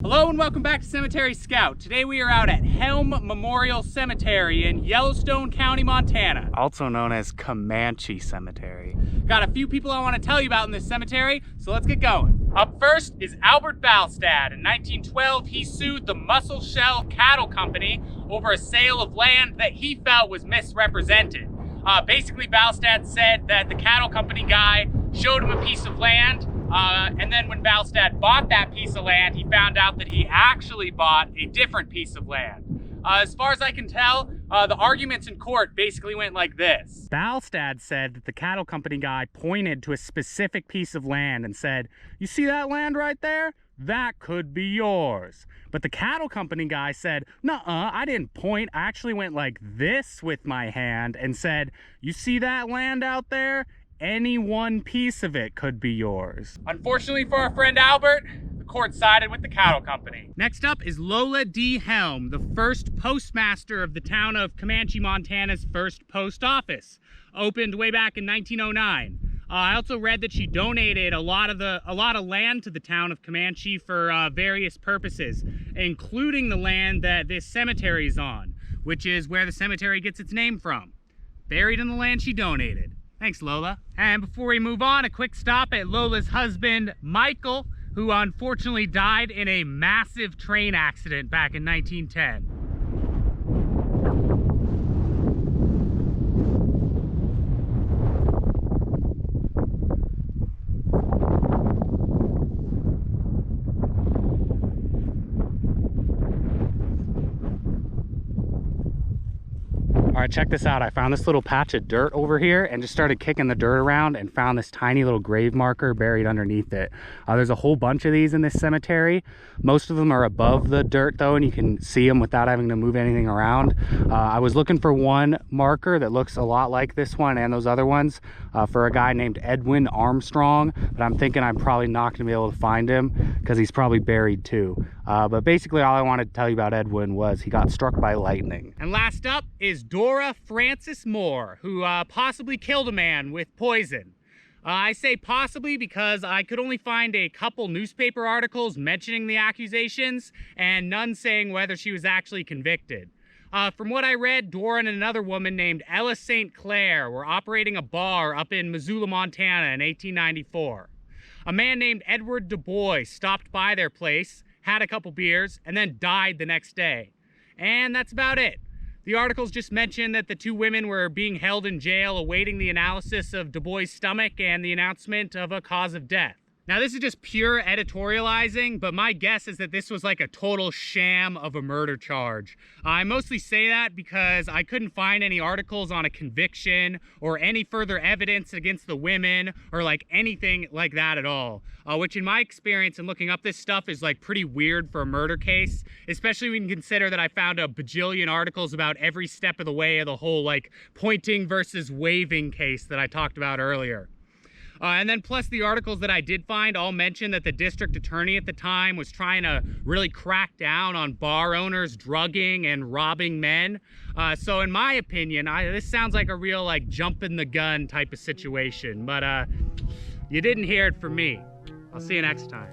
Hello and welcome back to Cemetery Scout. Today we are out at Helm Memorial Cemetery in Yellowstone County, Montana. Also known as Comanche Cemetery. Got a few people I want to tell you about in this cemetery, so let's get going. Up first is Albert Balstad. In 1912, he sued the Muscle Shell Cattle Company over a sale of land that he felt was misrepresented. Basically, Balstad said that the cattle company guy showed him a piece of land, and then when Balstad bought that piece of land, he found out that he actually bought a different piece of land. As far as I can tell, the arguments in court basically went like this. Balstad said that the cattle company guy pointed to a specific piece of land and said, "You see that land right there? That could be yours." But the cattle company guy said, "Nuh-uh, I didn't point. I actually went like this with my hand and said, 'You see that land out there? Any one piece of it could be yours.'" Unfortunately for our friend Albert, the court sided with the cattle company. Next up is Lola D. Helm, the first postmaster of the town of Comanche, Montana's first post office. Opened way back in 1909. I also read that she donated a lot of land to the town of Comanche for various purposes, including the land that this cemetery is on, which is where the cemetery gets its name from. Buried in the land she donated. Thanks, Lola. And before we move on, a quick stop at Lola's husband, Michael, who unfortunately died in a massive train accident back in 1910. All right, check this out. I found this little patch of dirt over here and just started kicking the dirt around and found this tiny little grave marker buried underneath it. There's a whole bunch of these in this cemetery. Most of them are above the dirt though, and you can see them without having to move anything around. I was looking for one marker that looks a lot like this one and those other ones for a guy named Edwin Armstrong, but I'm thinking I'm probably not gonna be able to find him because he's probably buried too. But basically all I wanted to tell you about Edwin was he got struck by lightning. And last up is Dora Francis Moore, who possibly killed a man with poison. I say possibly because I could only find a couple newspaper articles mentioning the accusations and none saying whether she was actually convicted. From what I read, Dora and another woman named Ella St. Clair were operating a bar up in Missoula, Montana in 1894. A man named Edward Du Bois stopped by their place, had a couple beers, and then died the next day. And that's about it. The articles just mentioned that the two women were being held in jail awaiting the analysis of Du Bois' stomach and the announcement of a cause of death. Now this is just pure editorializing, but my guess is that this was like a total sham of a murder charge. I mostly say that because I couldn't find any articles on a conviction or any further evidence against the women or like anything like that at all. Which in my experience in looking up this stuff is like pretty weird for a murder case, especially when you consider that I found a bajillion articles about every step of the way of the whole like pointing versus waving case that I talked about earlier. And then plus the articles that I did find all mentioned that the district attorney at the time was trying to really crack down on bar owners drugging and robbing men. So in my opinion, this sounds like a real like jumping the gun type of situation, but you didn't hear it from me. I'll see you next time.